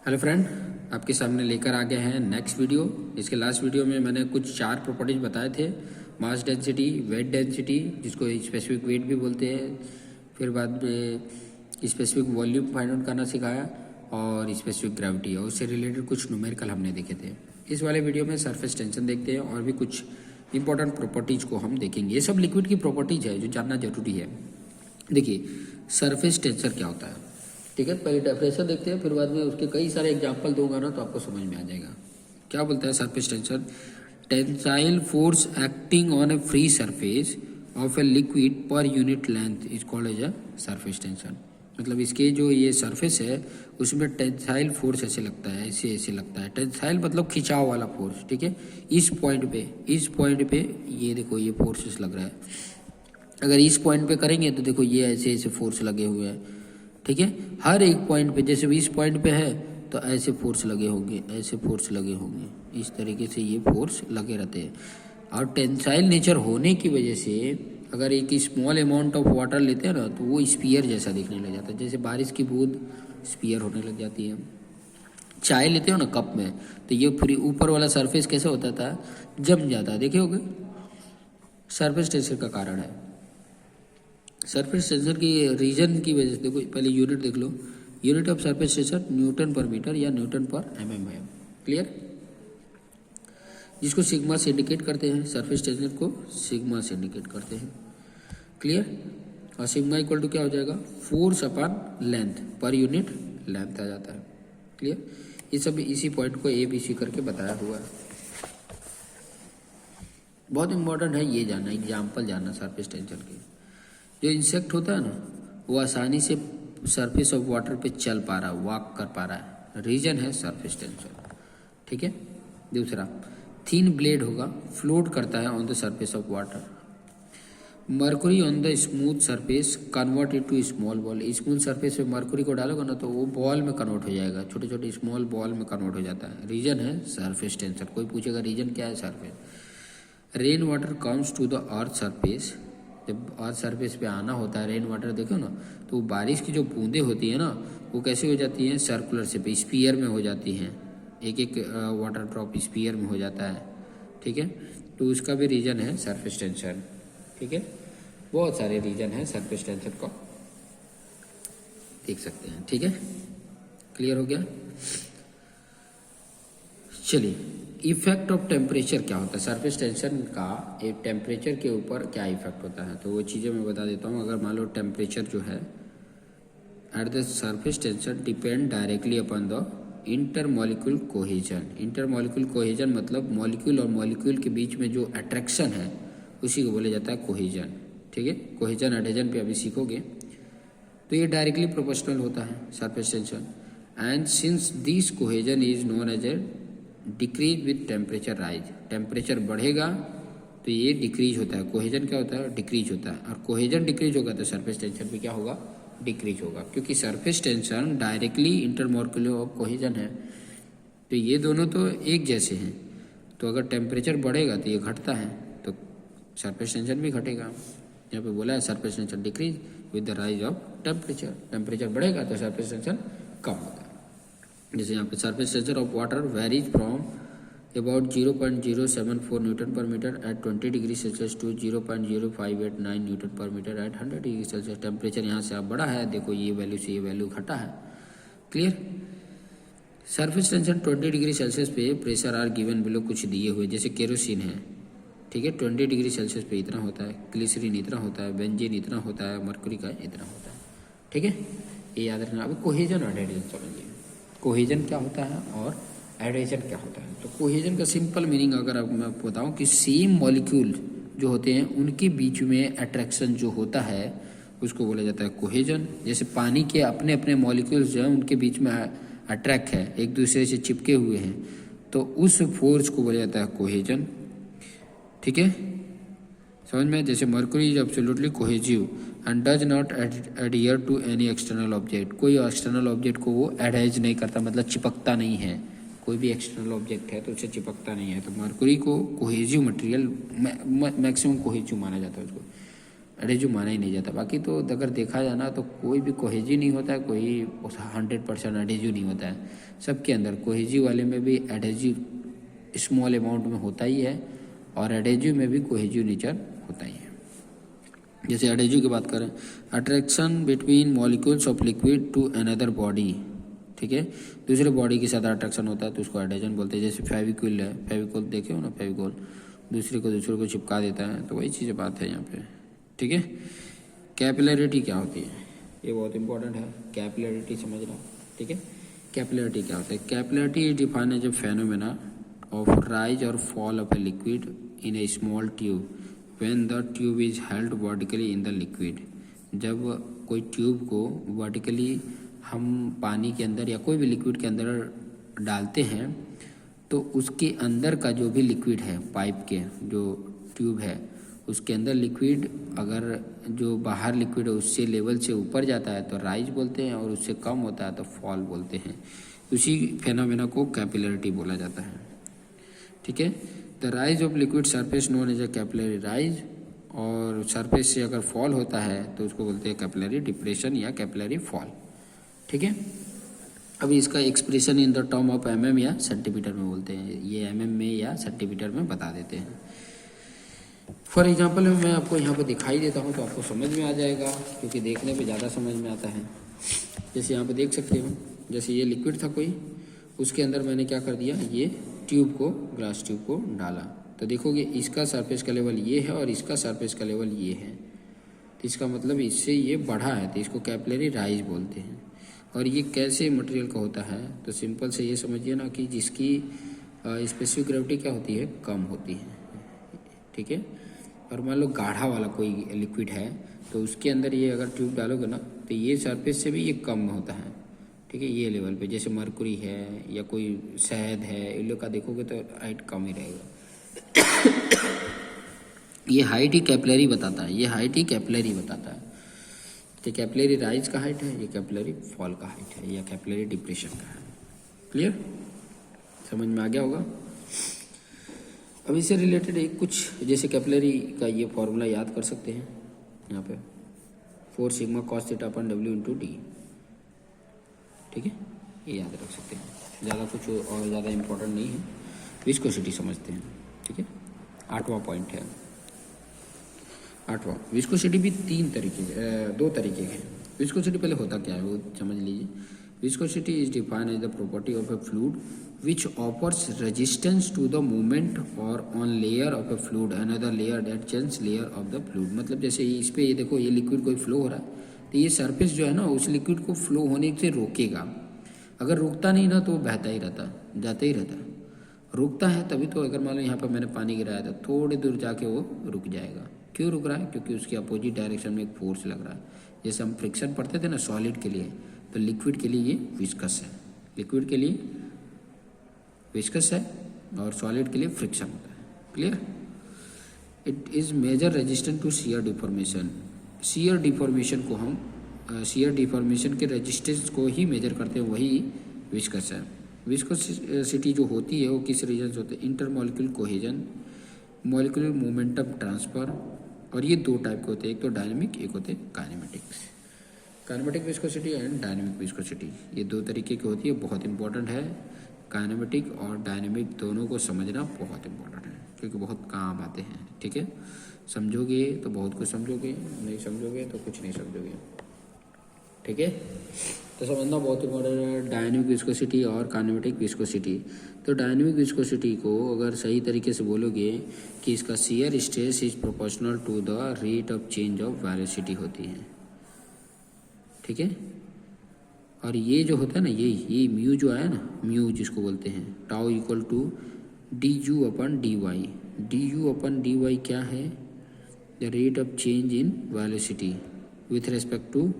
Hello friend, आपके सामने लेकर आ गए हैं नेक्स्ट वीडियो। इसके लास्ट वीडियो में मैंने कुछ 4 प्रॉपर्टीज बताए थे। मास डेंसिटी, वेट डेंसिटी जिसको स्पेसिफिक वेट भी बोलते हैं, फिर बाद में स्पेसिफिक वॉल्यूम फाइंड आउट करना सिखाया और स्पेसिफिक ग्रेविटी, और उससे रिलेटेड कुछ न्यूमेरिकल हमने देखे थे। इस वाले वीडियो में सरफेस टेंशन देखते हैं और भी कुछ इंपॉर्टेंट प्रॉपर्टीज़ को हम देखेंगे। ये सब लिक्विड की प्रॉपर्टीज है जो जानना जरूरी है। देखिए, सरफेस टेंशन क्या होता है, ठीक है। पहले डेफिनेशन देखते हैं, फिर बाद में उसके कई सारे एग्जाम्पल दूंगा ना तो आपको समझ में आ जाएगा। क्या बोलता है surface tension? Tensile force acting on a free surface of a liquid per unit length is called as a surface tension. मतलब इसके जो ये सरफेस है उसमें टेंसाइल फोर्स ऐसे लगता है, ऐसे लगता है। टेंसाइल मतलब खिंचाव वाला फोर्स, ठीक है। इस पॉइंट पे ये देखो, ये फोर्सेस लग रहा है। अगर इस पॉइंट पे करेंगे तो देखो ये ऐसे फोर्स लगे हुए हैं, ठीक है। हर एक पॉइंट पे, जैसे इस पॉइंट पे है तो ऐसे फोर्स लगे होंगे, ऐसे फोर्स लगे होंगे, इस तरीके से ये फोर्स लगे रहते हैं। और टेंसाइल नेचर होने की वजह से अगर एक स्मॉल अमाउंट ऑफ वाटर लेते हैं ना तो वो स्पीयर जैसा दिखने लग जाता है। जैसे बारिश की बूंद स्पीयर होने लग जाती है। चाय लेते हो ना कप में, तो ये पूरी ऊपर वाला सरफेस कैसे होता था, जम जाता है, देखे होगे। सरफेस टेंशन का कारण है। सरफेस टेंशन की रीजन की वजह से देखो, पहले यूनिट देख लो। Unit of surface tension newton per metre या न्यूटन पर mm है। क्लियर? जिसको सिग्मा से इंडिकेट करते हैं, सरफेस टेंशन को सिग्मा से इंडिकेट करते हैं। क्लियर? और सिग्मा इक्वल टू क्या हो जाएगा, force upon length, per unit length आ जाता है। क्लियर? ये सब इसी पॉइंट को ABC करके बताया हुआ है। बहुत इंपॉर्टेंट है ये जानना, एग्जाम्पल जानना सरफेस टेंशन के। जो इंसेक्ट होता है ना वो आसानी से सरफेस ऑफ वाटर पे चल पा रहा है, वॉक कर पा रहा है, रीजन है सरफेस टेंशन, ठीक है। दूसरा, थिन ब्लेड होगा, फ्लोट करता है on the surface of water. Mercury on the smooth surface convert into small ball. Smooth surface पे मर्कुरी को डालोगे ना तो वो बॉल में कन्वर्ट हो जाएगा, छोटे छोटे स्मॉल बॉल में कन्वर्ट हो जाता है। रीजन है सरफेस टेंशन। कोई पूछेगा रीजन क्या है, surface. Rain water comes to the earth surface. जब अर्थ सरफेस पे आना होता है रेन वाटर, देखो ना, तो बारिश की जो बूंदें होती है ना वो कैसे हो जाती हैं, सर्कुलर शेप, स्पीयर में हो जाती हैं। एक एक वाटर ड्रॉप स्पीयर में हो जाता है, ठीक है। तो उसका भी रीजन है सरफेस टेंशन, ठीक है। बहुत सारे रीजन है सरफेस टेंशन को, देख सकते हैं, ठीक है। क्लियर हो गया? चलिए, इफेक्ट ऑफ टेम्परेचर क्या होता है सरफेस टेंशन का, एक टेम्परेचर के ऊपर क्या इफेक्ट होता है, तो वो चीज़ें मैं बता देता हूँ। अगर मान लो टेम्परेचर जो है at the surface tension depend directly upon the intermolecular cohesion. Intermolecular cohesion मतलब मॉलिक्यूल और मॉलिक्यूल के बीच में जो अट्रैक्शन है उसी को बोला जाता है कोहेजन, ठीक है। कोहेजन एडहेजन पे अभी सीखोगे। तो ये डायरेक्टली प्रोपोर्शनल होता है surface tension. And since this cohesion is known as a decrease with temperature rise. Temperature बढ़ेगा तो ये डिक्रीज होता है। कोहेजन क्या होता है, डिक्रीज होता है। और कोहेजन डिक्रीज होगा तो सरफेस टेंशन भी क्या होगा, डिक्रीज होगा। क्योंकि surface tension directly intermolecular cohesion है, तो ये दोनों तो एक जैसे हैं। तो अगर टेम्परेचर बढ़ेगा तो ये घटता है, तो सरफेस टेंशन भी घटेगा। यहाँ पे बोला है surface tension decrease with the rise of temperature. Temperature बढ़ेगा तो सरफेस टेंशन कम होता है। जैसे यहाँ पे surface tension of water varies from about 0.074 newton per metre at 20 degree Celsius to 0.0589 newton per metre at 100 degree Celsius. Temperature यहाँ से अब बढ़ा है, देखो ये वैल्यू से ये वैल्यू घटा है। Clear? Surface tension 20 degree Celsius पे प्रेशर आर गिवन बिलो, कुछ दिए हुए, जैसे केरोसिन है, ठीक है, 20 डिग्री सेल्सियस पे इतना होता है, ग्लिसरीन इतना होता है, बेंजीन इतना होता है, मर्क्यूरी का इतना होता है, ठीक है। ये याद रखना। अभी कोहेजन और एडहेजन समझिए। कोहेजन क्या होता है और एडहेजन क्या होता है। तो कोहेजन का सिंपल मीनिंग अगर आप मैं बताऊं कि सेम मॉलिक्यूल जो होते हैं उनके बीच में अट्रैक्शन जो होता है उसको बोला जाता है कोहेजन। जैसे पानी के अपने अपने मॉलिक्यूल्स जो हैं उनके बीच में अट्रैक्ट है, एक दूसरे से चिपके हुए हैं, तो उस फोर्स को बोला जाता है कोहेजन, ठीक है। समझ में? जैसे mercury is absolutely cohesive and does not adhere to any external object. कोई एक्सटर्नल ऑब्जेक्ट को वो एडहेज नहीं करता, मतलब चिपकता नहीं है। कोई भी एक्सटर्नल ऑब्जेक्ट है तो उससे चिपकता नहीं है। तो मर्क्यूरी को कोहेजिव मटेरियल, मैक्सिमम कोहेजिव माना जाता है उसको। एडहेसिव माना ही नहीं जाता। बाकी तो अगर देखा जाए ना तो कोई भी कोहेजिव नहीं होता है, कोई 100% एडहेसिव नहीं होता है। सबके अंदर कोहेजिव वाले में भी एडहेसिव स्मॉल अमाउंट में होता ही है और एडहेसिव में भी कोहेजिव नेचर होता ही है। जैसे एडहेसिव की बात करें, attraction between molecules of liquid to another body, ठीक है, दूसरे बॉडी के साथ अट्रैक्शन होता है तो उसको एडहेजन बोलते हैं। जैसे फेविक्विल है, फेविक्विल देखे हो ना, फेविक्विल दूसरे को चिपका देता है, तो वही चीज़ बात है यहाँ पे, ठीक है। कैपिलरिटी क्या होती है, ये बहुत इंपॉर्टेंट है, कैपिलरिटी समझना, ठीक है। कैपिलरिटी क्या होता है? Capillarity is defined as a phenomena of rise और fall of a liquid in a small tube when the tube is held vertically in the liquid. जब कोई ट्यूब को वर्टिकली हम पानी के अंदर या कोई भी लिक्विड के अंदर डालते हैं तो उसके अंदर का जो भी लिक्विड है, पाइप के जो ट्यूब है उसके अंदर लिक्विड, अगर जो बाहर लिक्विड है उससे लेवल से ऊपर जाता है तो राइज बोलते हैं और उससे कम होता है तो फॉल बोलते हैं। उसी फेनोमेना को कैपिलरिटी बोला जाता है, ठीक है। The rise of liquid surface known as a capillary rise, और सरफेस से अगर फॉल होता है तो उसको बोलते हैं कैपिलरी डिप्रेशन या कैपिलरी फॉल, ठीक है। अभी इसका expression in the term of mm या सेंटीमीटर में बोलते हैं, ये mm में या सेंटीमीटर में बता देते हैं। फॉर एग्जांपल मैं आपको यहाँ पे दिखाई देता हूँ तो आपको समझ में आ जाएगा, क्योंकि देखने पे ज़्यादा समझ में आता है। जैसे यहाँ पे देख सकते हो, जैसे ये लिक्विड था कोई, उसके अंदर मैंने क्या कर दिया, ये ट्यूब को, ग्लास ट्यूब को डाला, तो देखोगे इसका सरफेस का लेवल ये है और इसका सरफेस का लेवल ये है, तो इसका मतलब इससे ये बढ़ा है तो इसको कैपिलरी राइज बोलते हैं। और ये कैसे मटेरियल का होता है, तो सिंपल से ये समझिए ना कि जिसकी स्पेसिफिक ग्रेविटी क्या होती है, कम होती है, ठीक है। और मान लो गाढ़ा वाला कोई लिक्विड है तो उसके अंदर ये अगर ट्यूब डालोगे ना तो ये सरफेस से भी ये कम होता है, ठीक है, ये लेवल पे। जैसे मरकुरी है या कोई शहद है, इन लोग का देखोगे तो हाइट कम ही रहेगा। ये हाइट ही कैपिलरी बताता है, ये हाइट ही कैपिलरी बताता है। तो कैपिलरी राइज का हाइट है, ये कैपिलरी फॉल का हाइट है, या कैपिलरी डिप्रेशन का है। क्लियर, समझ में आ गया होगा। अब इससे रिलेटेड एक कुछ, जैसे कैपिलरी का ये फॉर्मूला याद कर सकते हैं यहाँ पे, 4 सिग्मा कॉस थीटा अपन W/D, ठीक है, ये याद रख सकते हैं। ज़्यादा कुछ और ज़्यादा इम्पोर्टेंट नहीं है। विस्कोसिटी समझते हैं, ठीक है, 8वां पॉइंट है। 8वां, विस्कोसिटी भी 2 तरीके के। विस्कोसिटी पहले होता क्या है वो समझ लीजिए। Viscosity is defined as the property of a fluid which offers resistance to the movement or on layer of a fluid another layer that change layer of the fluid। मतलब जैसे इस पे ये देखो, ये लिक्विड कोई फ्लो हो रहा है तो ये सरफेस जो है ना उस लिक्विड को फ्लो होने से रोकेगा। अगर रुकता नहीं ना तो वो बहता ही रहता, जाता ही रहता। रुकता है तभी तो, अगर मान लो यहाँ पर मैंने पानी गिराया था, थोड़ी दूर जाके वो रुक जाएगा। क्यों रुक रहा है? क्योंकि उसके अपोजिट डायरेक्शन में एक फोर्स लग रहा है। जैसे हम फ्रिक्शन पढ़ते थे ना सॉलिड के लिए, तो लिक्विड के लिए ये विस्कस है, लिक्विड के लिए विस्कस है और सॉलिड के लिए फ्रिक्शन होता है। Clear. It is major resistant to shear deformation. Shear deformation को हम शियर डिफॉर्मेशन के रेजिस्टेंस को ही मेजर करते हैं, वही विस्कस है। विस्कोसिटी जो होती है वो किस रीजन से होते हैं? Intermolecular cohesion, molecular momentum transfer, और ये 2 टाइप के होते हैं, एक तो डायनेमिक, एक होते हैं kinematics. Kinematic viscosity and dynamic viscosity, ये 2 तरीके की होती है, बहुत इंपॉर्टेंट है। काइनेमेटिक और डायनेमिक दोनों को समझना बहुत इंपॉर्टेंट है, क्योंकि बहुत काम आते हैं, ठीक है। समझोगे तो बहुत कुछ समझोगे, नहीं समझोगे तो कुछ नहीं समझोगे, ठीक है। तो समझना बहुत इंपॉर्टेंट है डायनेमिक विस्कोसिटी और काइनेमेटिक विस्कोसिटी। तो डायनेमिक विस्कोसिटी को अगर सही तरीके से बोलोगे कि इसका shear stress is proportional to the rate of change of velocity होती है, ठीक है। और ये जो होता है ना, ये म्यू जो आया ना, म्यू जिसको बोलते हैं, tau equal to du/dy। du/dy क्या है? The rate of change in velocity with respect to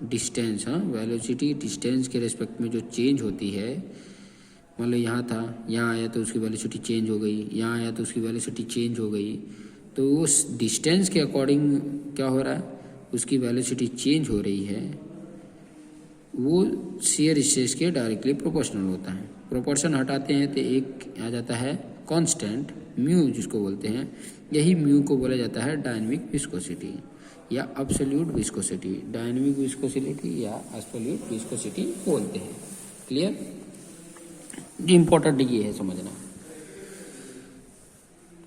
distance. हाँ, वेलोसिटी डिस्टेंस के रेस्पेक्ट में जो चेंज होती है, मान लो यहाँ था, यहाँ आया तो उसकी वेलोसिटी चेंज हो गई, यहाँ आया तो उसकी वेलोसिटी चेंज हो गई, तो उस डिस्टेंस के अकॉर्डिंग क्या हो रहा है, उसकी वेलोसिटी चेंज हो रही है, वो शियर स्ट्रेस के डायरेक्टली प्रोपोर्शनल होता है। प्रोपोर्शन हटाते हैं तो एक आ जाता है कांस्टेंट म्यू जिसको बोलते हैं, यही म्यू को बोला जाता है डायनेमिक विस्कोसिटी। या अब्सोल्यूट विस्कोसिटी, डायनेमिक विस्कोसिटी या एब्सोल्यूट विस्कोसिटी बोलते हैं। क्लियर? इम्पोर्टेंट ये है समझना।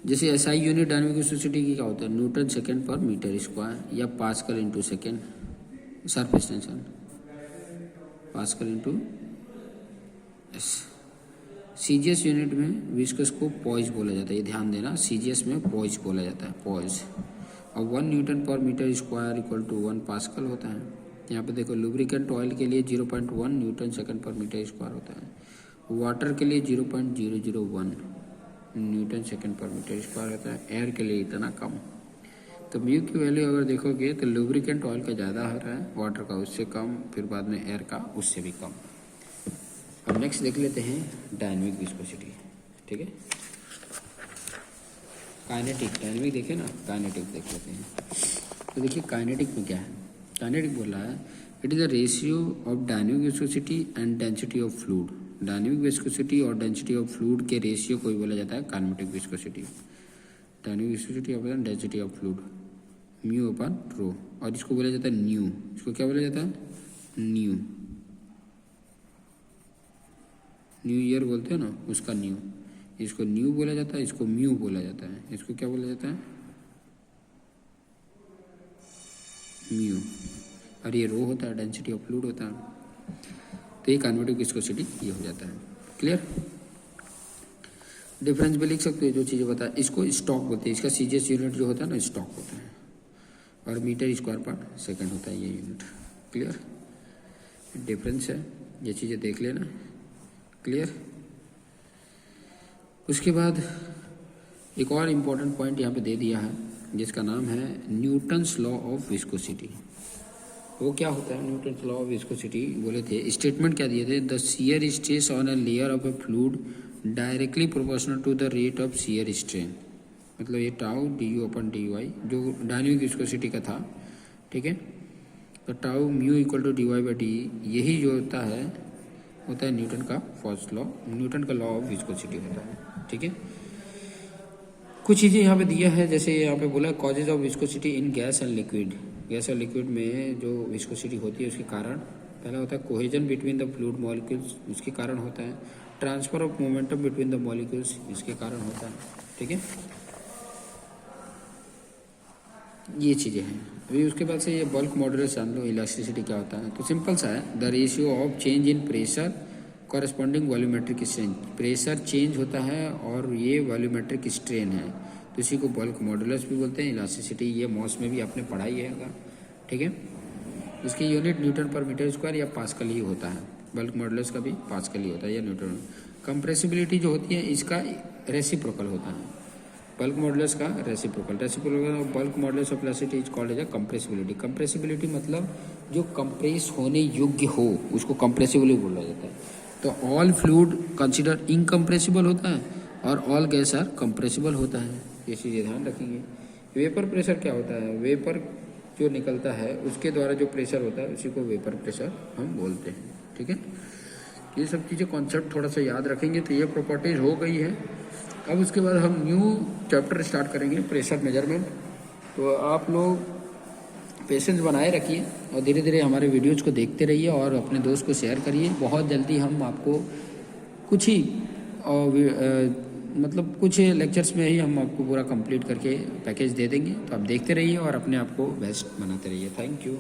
जैसे एसआई यूनिट डायनेमिक विस्कोसिटी की क्या होता है, न्यूटन सेकेंड पर मीटर स्क्वायर या pascal into second. Surface tension pascal into S. CGS unit में विस्कस को पॉइज बोला जाता है, ये ध्यान देना, सीजीएस में पॉइज बोला जाता है, पॉइज। और 1 newton per metre square equal to 1 pascal होता है। यहाँ पे देखो लुब्रिकेंट ऑयल के लिए 0.1 न्यूटन सेकंड पर मीटर स्क्वायर होता है, वाटर के लिए 0.001 न्यूटन सेकंड पर मीटर स्क्वायर होता है, एयर के लिए इतना कम। तो म्यू की वैल्यू अगर देखोगे तो लुब्रिकेंट ऑयल का ज़्यादा हो रहा है, वाटर का उससे कम, फिर बाद में एयर का उससे भी कम। अब नेक्स्ट देख लेते हैं डायनेमिक विस्कोसिटी। ठीक है, काइनेटिक, डायनेमिक देखे ना, काइनेटिक देख लेते हैं। तो देखिए काइनेटिक में क्या है, काइनेटिक बोल रहा है it is the ratio of dynamic viscosity and density of fluid. Dynamic viscosity और डेंसिटी ऑफ फ्लूइड के रेशियो को ही बोला जाता है kinetic viscosity. Dynamic viscosity upon density of fluid mu upon rho, और इसको बोला जाता है न्यू। इसको क्या बोला जाता है, न्यू, न्यू ईयर बोलते हैं ना उसका न्यू। इसको न्यू बोला जाता है, इसको म्यू बोला जाता है। इसको क्या बोला जाता है, म्यू। और ये रो होता है, डेंसिटी ऑफ फ्लूइड होता है। तो ये काइनेटिक विस्कोसिटी ये हो जाता है। क्लियर? डिफरेंस भी लिख सकते हो जो चीज़ें बताया। इसको स्टॉक बोलते हैं, इसका सीजीएस यूनिट जो होता है ना स्टॉक होता है, और मीटर स्क्वायर पर सेकंड होता है ये यूनिट। क्लियर? डिफरेंस है, ये चीज़ें देख लेना। क्लियर? उसके बाद एक और इम्पोर्टेंट पॉइंट यहाँ पे दे दिया है जिसका नाम है न्यूटन्स लॉ ऑफ विस्कोसिटी। वो क्या होता है न्यूटन्स लॉ ऑफ विस्कोसिटी? बोले थे, स्टेटमेंट क्या दिए थे, the shear stress on a layer of a fluid directly proportional to the rate of shear strain. मतलब ये tau d u upon d y जो डायनेमिक विस्कोसिटी का था। ठीक है, तो tau mu equal to d y by d, यही जो होता है न्यूटन का फर्स्ट लॉ, न्यूटन का लॉ ऑफ विस्कोसिटी होता है। ठीक है, कुछ चीज़ें यहाँ पे दिया है, जैसे यहाँ पे बोला causes of viscosity in gas and liquid. Gas और लिक्विड में जो विस्कोसिटी होती है उसके कारण पहला होता है cohesion between the fluid molecules, उसके कारण होता है transfer of momentum between the molecules, इसके कारण होता है। ठीक है, ये चीज़ें हैं। अभी उसके बाद से ये बल्क मॉडुलस जान लो, इलास्टिसिटी क्या होता है। तो सिंपल सा है, the ratio of change in pressure corresponding volumetric strain. Pressure change होता है और ये वॉल्यूमेट्रिक स्ट्रेन है, तो इसी को बल्क मॉडुलस भी बोलते हैं, इलास्टिसिटी। ये मॉस में भी आपने पढ़ा ही है। ठीक है, इसकी unit Newton per metre square या पास्कल ही होता है। बल्क मॉडुलस का भी पास्कल ही होता है या न्यूटन। कंप्रेसिबिलिटी जो होती है इसका रेसिप्रोकल होता है, बल्क मॉडुलस का reciprocal. Bulk modulus of elasticity is called as compressibility. Compressibility मतलब जो कंप्रेस होने योग्य हो उसको कंप्रेसिबिलिटी बोला जाता है। तो ऑल फ्लूइड कंसिडर इनकम्प्रेसिबल होता है और ऑल गैस आर कंप्रेसिबल होता है। ये चीज़ें ध्यान रखेंगे। वेपर प्रेशर क्या होता है, वेपर जो निकलता है उसके द्वारा जो प्रेशर होता है उसी को वेपर प्रेशर हम बोलते हैं। ठीक है, ये सब चीज़ें कॉन्सेप्ट थोड़ा सा याद रखेंगे तो ये प्रॉपर्टीज हो गई है। अब उसके बाद हम न्यू चैप्टर स्टार्ट करेंगे, प्रेशर मेजरमेंट। तो आप लोग पेशेंस बनाए रखिए और धीरे धीरे हमारे वीडियोज़ को देखते रहिए और अपने दोस्त को शेयर करिए। बहुत जल्दी हम आपको कुछ ही मतलब कुछ लेक्चर्स में ही हम आपको पूरा कंप्लीट करके पैकेज दे देंगे। तो आप देखते रहिए और अपने आप को बेस्ट बनाते रहिए। Thank you.